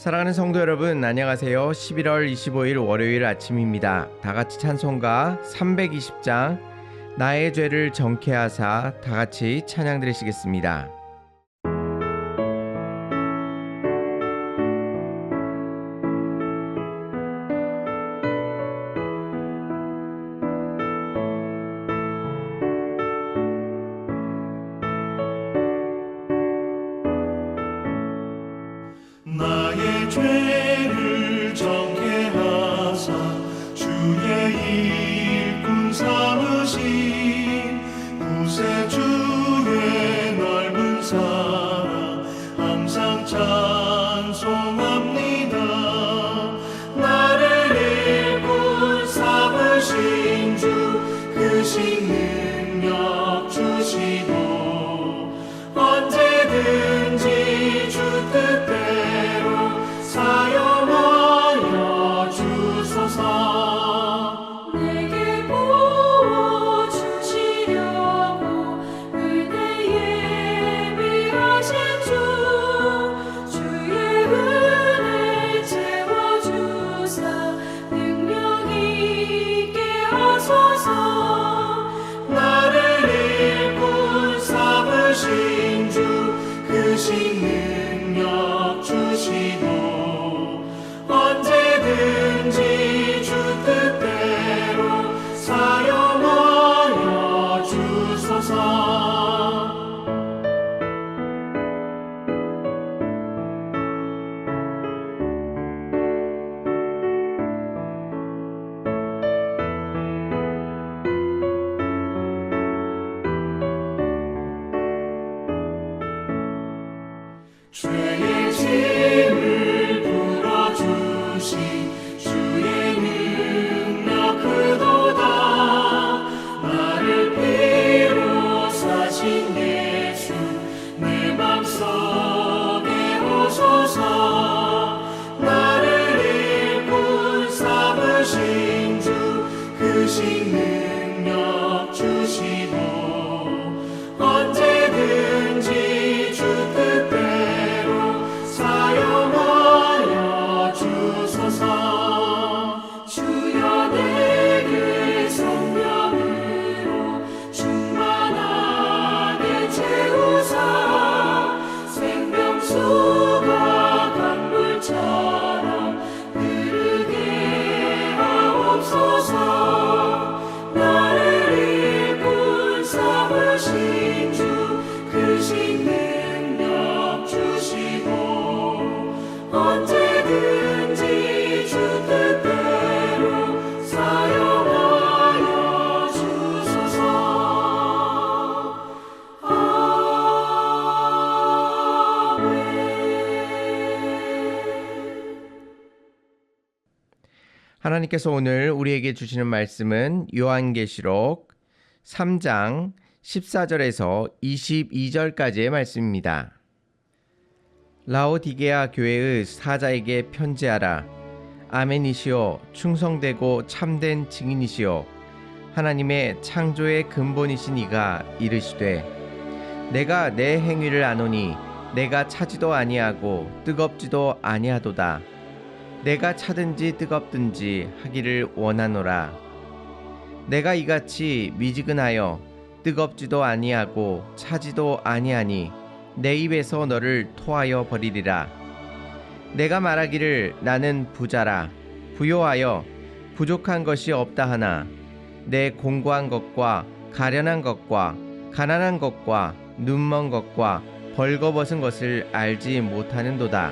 사랑하는 성도 여러분, 안녕하세요. 11월 25일 월요일 아침입니다. 다같이 찬송가 320장 나의 죄를 정케 하사 다같이 찬양 드리시겠습니다. 나의 죄를 정케 하사 주의 일꾼 삼으신 구세주의 넓은 사랑 항상 찬송합니다. 나를 일꾼 삼으신 주 크신 능력 주시고 언제든지 주 뜻대로 사용하여 주소서. 내게 부어주시려고 은혜 예비하신 주 주의 은혜 채워주사 능력 있게 하소서. 나를 일꾼 삼으신 주 크신 능력 주시고 언제든지 주 뜻대로 사용하여 주소서. 죄의 짐을 풀어주신 주의 능력 크도다. 나를 피로 사신 예수 내 맘속에 오소서. 나를 일꾼 삼으신 주 크신 능력 주시고 언제든지 주 뜻대로 사용하여 주소서. 주여 내게 성령으로 충만하게 채우사 생명수가 강물처럼 흐르게 하옵소서. 나를 일꾼 삼으신 주 크신 능력 주시고 언제든지 주 뜻대로 사용하여 주소서. 하나님께서 오늘 우리에게 주시는 말씀은 요한계시록 3장 14절에서 22절까지의 말씀입니다. 라오디게아 교회의 사자에게 편지하라. 아멘이시오, 충성되고 참된 증인이시오, 하나님의 창조의 근본이신 이가 이르시되 내가 내 행위를 아노니 내가 차지도 아니하고 뜨겁지도 아니하도다. 내가 차든지 뜨겁든지 하기를 원하노라. 내가 이같이 미지근하여 뜨겁지도 아니하고 차지도 아니하니 내 입에서 너를 토하여 버리리라. 내가 말하기를 나는 부자라 부요하여 부족한 것이 없다 하나 내 공고한 것과 가련한 것과 가난한 것과 눈먼 것과 벌거벗은 것을 알지 못하는도다.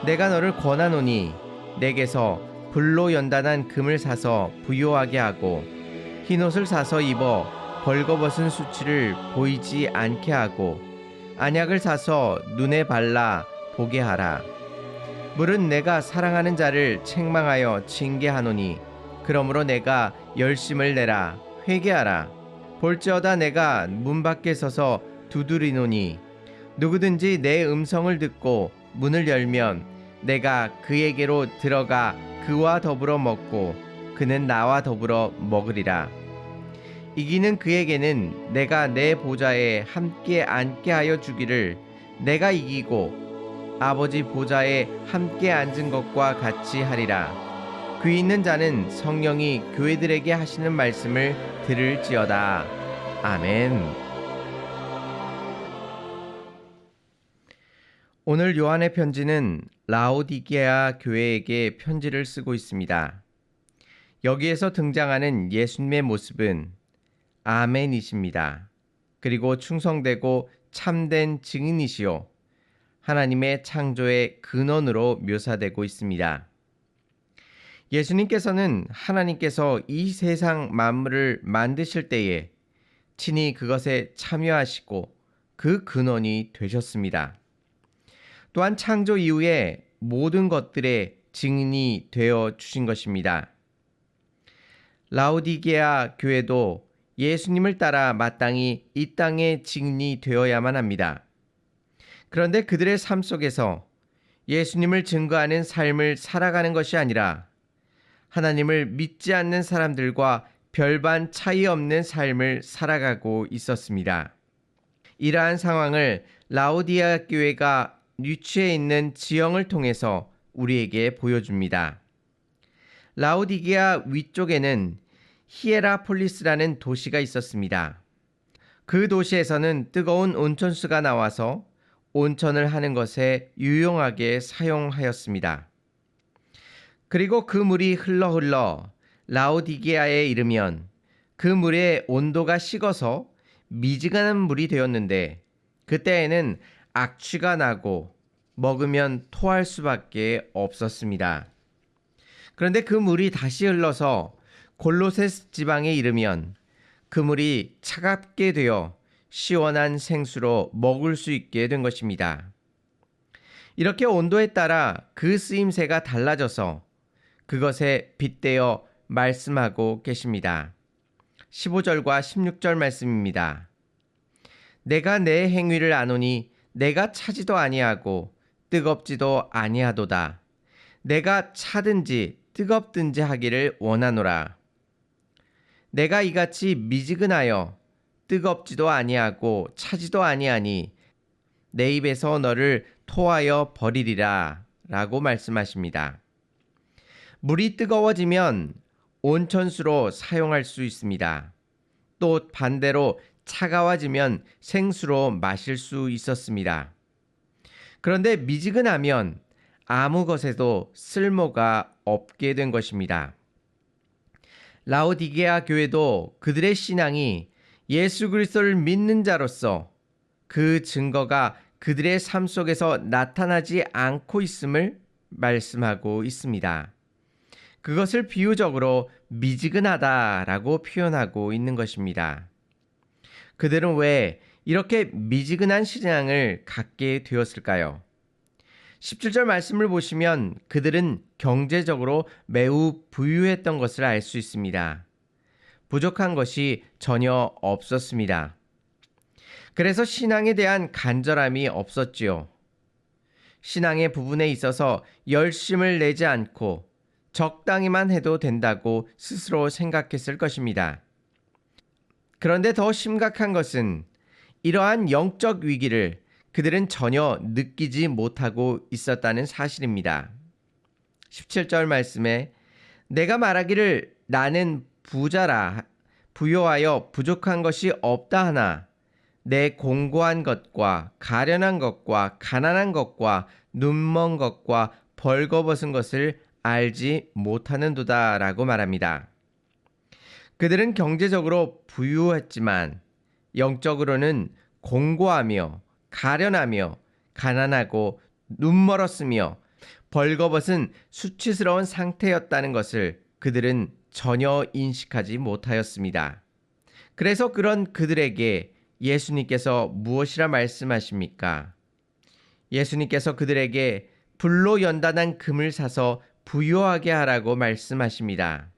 내가 너를 권하노니 내게서 불로 연단한 금을 사서 부요하게 하고 흰옷을 사서 입어 벌거벗은 수치를 보이지 않게 하고 안약을 사서 눈에 발라 보게 하라. 물은 내가 사랑하는 자를 책망하여 징계하노니 그러므로 내가 열심을 내라 회개하라. 볼지어다 내가 문 밖에 서서 두드리노니 누구든지 내 음성을 듣고 문을 열면 내가 그에게로 들어가 그와 더불어 먹고 그는 나와 더불어 먹으리라. 이기는 그에게는 내가 내 보좌에 함께 앉게 하여 주기를 내가 이기고 아버지 보좌에 함께 앉은 것과 같이 하리라. 귀 있는 자는 성령이 교회들에게 하시는 말씀을 들을지어다. 아멘. 오늘 요한의 편지는 라오디게아 교회에게 편지를 쓰고 있습니다. 여기에서 등장하는 예수님의 모습은 아멘이십니다. 그리고 충성되고 참된 증인이시요 하나님의 창조의 근원으로 묘사되고 있습니다. 예수님께서는 하나님께서 이 세상 만물을 만드실 때에 친히 그것에 참여하시고 그 근원이 되셨습니다. 또한 창조 이후에 모든 것들의 증인이 되어 주신 것입니다. 라오디게아 교회도 예수님을 따라 마땅히 이 땅의 증인이 되어야만 합니다. 그런데 그들의 삶 속에서 예수님을 증거하는 삶을 살아가는 것이 아니라 하나님을 믿지 않는 사람들과 별반 차이 없는 삶을 살아가고 있었습니다. 이러한 상황을 라오디게아 교회가 위치해 있는 지형을 통해서 우리에게 보여줍니다. 라오디게아 위쪽에는 히에라폴리스라는 도시가 있었습니다. 그 도시에서는 뜨거운 온천수가 나와서 온천을 하는 것에 유용하게 사용하였습니다. 그리고 그 물이 흘러 라오디게아에 이르면 그 물의 온도가 식어서 미지근한 물이 되었는데 그때에는 악취가 나고 먹으면 토할 수밖에 없었습니다. 그런데 그 물이 다시 흘러서 골로세스 지방에 이르면 그 물이 차갑게 되어 시원한 생수로 먹을 수 있게 된 것입니다. 이렇게 온도에 따라 그 쓰임새가 달라져서 그것에 빗대어 말씀하고 계십니다. 15절과 16절 말씀입니다. 내가 내 행위를 아노니 내가 차지도 아니하고 뜨겁지도 아니하도다. 내가 차든지 뜨겁든지 하기를 원하노라. 내가 이같이 미지근하여 뜨겁지도 아니하고 차지도 아니하니 내 입에서 너를 토하여 버리리라 라고 말씀하십니다. 물이 뜨거워지면 온천수로 사용할 수 있습니다. 또 반대로 차가워지면 생수로 마실 수 있었습니다. 그런데 미지근하면 아무 것에도 쓸모가 없게 된 것입니다. 라오디게아 교회도 그들의 신앙이 예수 그리스도를 믿는 자로서 그 증거가 그들의 삶 속에서 나타나지 않고 있음을 말씀하고 있습니다. 그것을 비유적으로 미지근하다라고 표현하고 있는 것입니다. 그들은 왜 이렇게 미지근한 신앙을 갖게 되었을까요? 17절 말씀을 보시면 그들은 경제적으로 매우 부유했던 것을 알 수 있습니다. 부족한 것이 전혀 없었습니다. 그래서 신앙에 대한 간절함이 없었지요. 신앙의 부분에 있어서 열심을 내지 않고 적당히만 해도 된다고 스스로 생각했을 것입니다. 그런데 더 심각한 것은 이러한 영적 위기를 그들은 전혀 느끼지 못하고 있었다는 사실입니다. 17절 말씀에 내가 말하기를 나는 부자라 부요하여 부족한 것이 없다 하나 내 공고한 것과 가련한 것과 가난한 것과 눈먼 것과 벌거벗은 것을 알지 못하는도다 라고 말합니다. 그들은 경제적으로 부유했지만 영적으로는 공고하며 가련하며 가난하고 눈멀었으며 벌거벗은 수치스러운 상태였다는 것을 그들은 전혀 인식하지 못하였습니다. 그래서 그런 그들에게 예수님께서 무엇이라 말씀하십니까? 예수님께서 그들에게 불로 연단한 금을 사서 부유하게 하라고 말씀하십니다.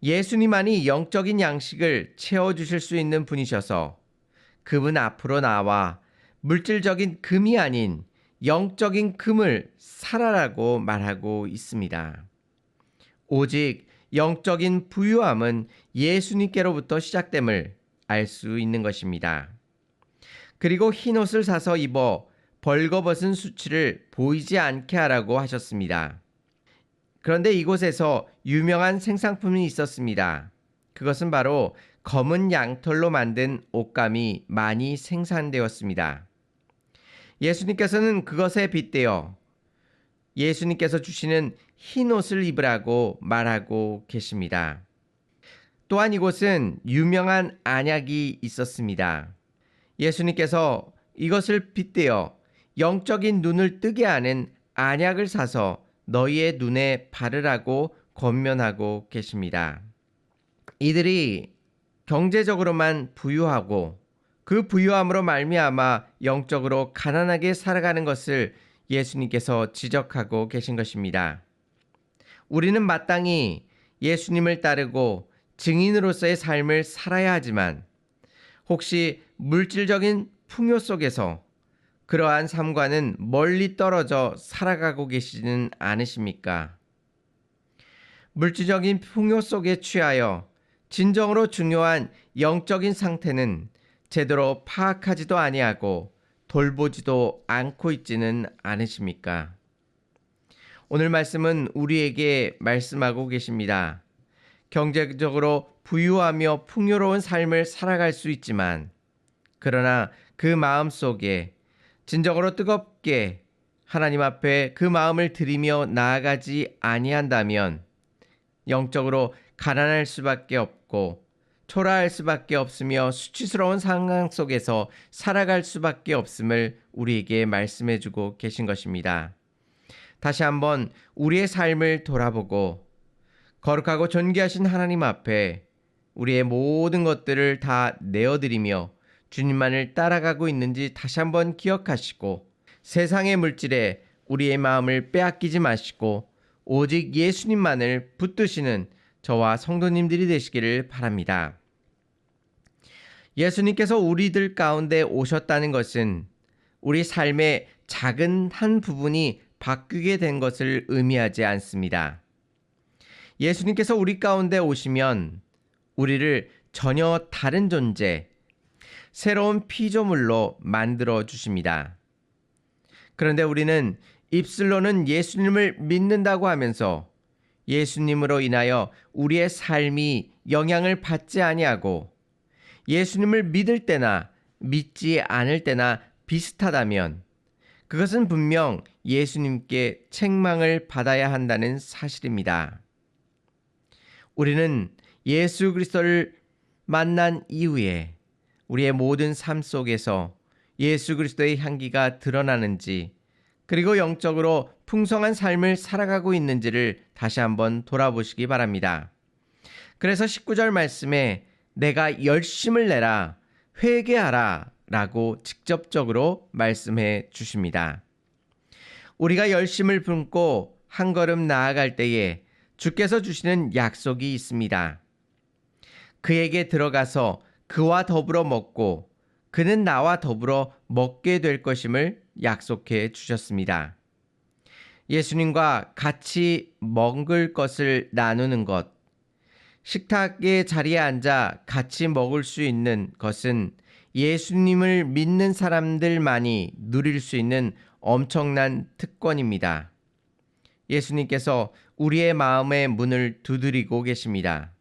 예수님만이 영적인 양식을 채워주실 수 있는 분이셔서 그분 앞으로 나와 물질적인 금이 아닌 영적인 금을 사라라고 말하고 있습니다. 오직 영적인 부유함은 예수님께로부터 시작됨을 알 수 있는 것입니다. 그리고 흰옷을 사서 입어 벌거벗은 수치를 보이지 않게 하라고 하셨습니다. 그런데 이곳에서 유명한 생상품이 있었습니다. 그것은 바로 검은 양털로 만든 옷감이 많이 생산되었습니다. 예수님께서는 그것에 빗대어 예수님께서 주시는 흰 옷을 입으라고 말하고 계십니다. 또한 이곳은 유명한 안약이 있었습니다. 예수님께서 이것을 빗대어 영적인 눈을 뜨게 하는 안약을 사서 너희의 눈에 바르라고 권면하고 계십니다. 이들이 경제적으로만 부유하고 그 부유함으로 말미암아 영적으로 가난하게 살아가는 것을 예수님께서 지적하고 계신 것입니다. 우리는 마땅히 예수님을 따르고 증인으로서의 삶을 살아야 하지만 혹시 물질적인 풍요 속에서 그러한 삶과는 멀리 떨어져 살아가고 계시지는 않으십니까? 물질적인 풍요 속에 취하여 진정으로 중요한 영적인 상태는 제대로 파악하지도 아니하고 돌보지도 않고 있지는 않으십니까? 오늘 말씀은 우리에게 말씀하고 계십니다. 경제적으로 부유하며 풍요로운 삶을 살아갈 수 있지만 그러나 그 마음 속에 진정으로 뜨겁게 하나님 앞에 그 마음을 드리며 나아가지 아니한다면 영적으로 가난할 수밖에 없고 초라할 수밖에 없으며 수치스러운 상황 속에서 살아갈 수밖에 없음을 우리에게 말씀해 주고 계신 것입니다. 다시 한번 우리의 삶을 돌아보고 거룩하고 존귀하신 하나님 앞에 우리의 모든 것들을 다 내어드리며 주님만을 따라가고 있는지 다시 한번 기억하시고 세상의 물질에 우리의 마음을 빼앗기지 마시고 오직 예수님만을 붙드시는 저와 성도님들이 되시기를 바랍니다. 예수님께서 우리들 가운데 오셨다는 것은 우리 삶의 작은 한 부분이 바뀌게 된 것을 의미하지 않습니다. 예수님께서 우리 가운데 오시면 우리를 전혀 다른 존재, 새로운 피조물로 만들어 주십니다. 그런데 우리는 입술로는 예수님을 믿는다고 하면서 예수님으로 인하여 우리의 삶이 영향을 받지 아니하고 예수님을 믿을 때나 믿지 않을 때나 비슷하다면 그것은 분명 예수님께 책망을 받아야 한다는 사실입니다. 우리는 예수 그리스도를 만난 이후에 우리의 모든 삶 속에서 예수 그리스도의 향기가 드러나는지 그리고 영적으로 풍성한 삶을 살아가고 있는지를 다시 한번 돌아보시기 바랍니다. 그래서 19절 말씀에 내가 열심을 내라 회개하라 라고 직접적으로 말씀해 주십니다. 우리가 열심을 품고 한 걸음 나아갈 때에 주께서 주시는 약속이 있습니다. 그에게 들어가서 그와 더불어 먹고 그는 나와 더불어 먹게 될 것임을 약속해 주셨습니다. 예수님과 같이 먹을 것을 나누는 것, 식탁의 자리에 앉아 같이 먹을 수 있는 것은 예수님을 믿는 사람들만이 누릴 수 있는 엄청난 특권입니다. 예수님께서 우리의 마음의 문을 두드리고 계십니다.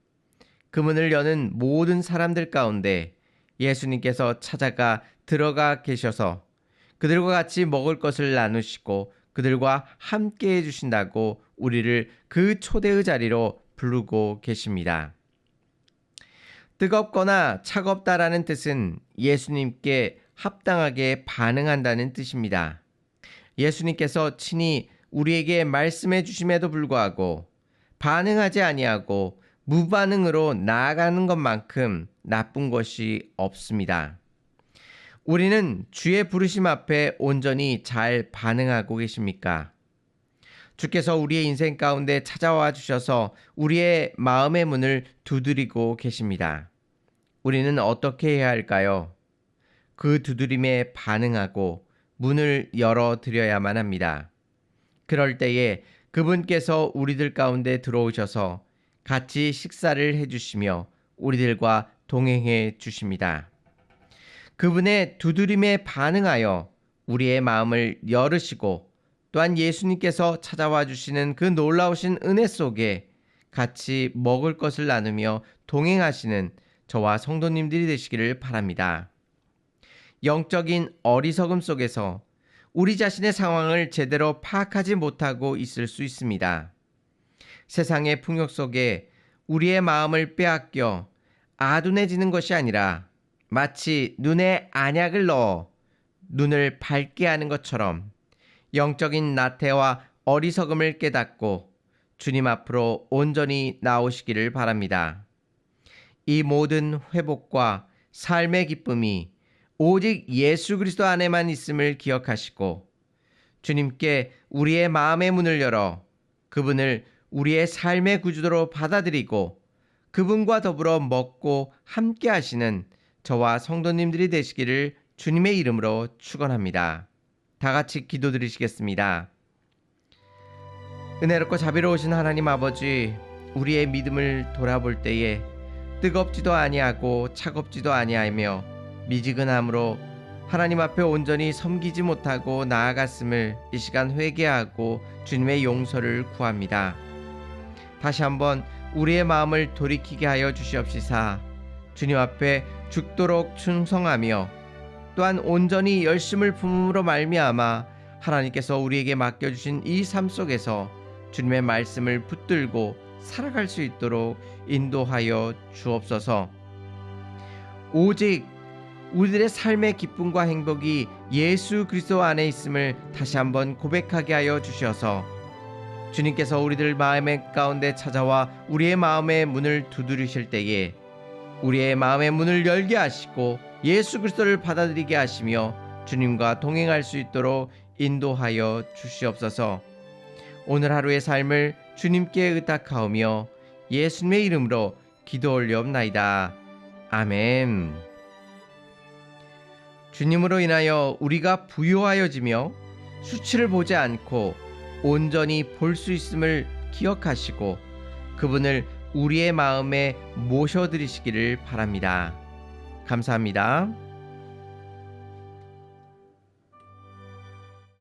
그 문을 여는 모든 사람들 가운데 예수님께서 찾아가 들어가 계셔서 그들과 같이 먹을 것을 나누시고 그들과 함께 해주신다고 우리를 그 초대의 자리로 부르고 계십니다. 뜨겁거나 차갑다라는 뜻은 예수님께 합당하게 반응한다는 뜻입니다. 예수님께서 친히 우리에게 말씀해 주심에도 불구하고 반응하지 아니하고 무반응으로 나아가는 것만큼 나쁜 것이 없습니다. 우리는 주의 부르심 앞에 온전히 잘 반응하고 계십니까? 주께서 우리의 인생 가운데 찾아와 주셔서 우리의 마음의 문을 두드리고 계십니다. 우리는 어떻게 해야 할까요? 그 두드림에 반응하고 문을 열어드려야만 합니다. 그럴 때에 그분께서 우리들 가운데 들어오셔서 같이 식사를 해주시며 우리들과 동행해 주십니다. 그분의 두드림에 반응하여 우리의 마음을 열으시고 또한 예수님께서 찾아와 주시는 그 놀라우신 은혜 속에 같이 먹을 것을 나누며 동행하시는 저와 성도님들이 되시기를 바랍니다. 영적인 어리석음 속에서 우리 자신의 상황을 제대로 파악하지 못하고 있을 수 있습니다. 세상의 풍욕 속에 우리의 마음을 빼앗겨 아둔해지는 것이 아니라 마치 눈에 안약을 넣어 눈을 밝게 하는 것처럼 영적인 나태와 어리석음을 깨닫고 주님 앞으로 온전히 나오시기를 바랍니다. 이 모든 회복과 삶의 기쁨이 오직 예수 그리스도 안에만 있음을 기억하시고 주님께 우리의 마음의 문을 열어 그분을 우리의 삶의 구주로 받아들이고 그분과 더불어 먹고 함께 하시는 저와 성도님들이 되시기를 주님의 이름으로 축원합니다. 다 같이 기도드리시겠습니다. 은혜롭고 자비로우신 하나님 아버지, 우리의 믿음을 돌아볼 때에 뜨겁지도 아니하고 차갑지도 아니하며 미지근함으로 하나님 앞에 온전히 섬기지 못하고 나아갔음을 이 시간 회개하고 주님의 용서를 구합니다. 다시 한번 우리의 마음을 돌이키게 하여 주시옵시사 주님 앞에 죽도록 충성하며 또한 온전히 열심을 품음으로 말미암아 하나님께서 우리에게 맡겨주신 이 삶 속에서 주님의 말씀을 붙들고 살아갈 수 있도록 인도하여 주옵소서. 오직 우리들의 삶의 기쁨과 행복이 예수 그리스도 안에 있음을 다시 한번 고백하게 하여 주셔서 주님께서 우리들 마음의 가운데 찾아와 우리의 마음의 문을 두드리실 때에 우리의 마음의 문을 열게 하시고 예수 그리스도를 받아들이게 하시며 주님과 동행할 수 있도록 인도하여 주시옵소서. 오늘 하루의 삶을 주님께 의탁하오며 예수님의 이름으로 기도 올리옵나이다. 아멘. 주님으로 인하여 우리가 부유하여지며 수치를 보지 않고 온전히 볼 수 있음을 기억하시고 그분을 우리의 마음에 모셔드리시기를 바랍니다. 감사합니다.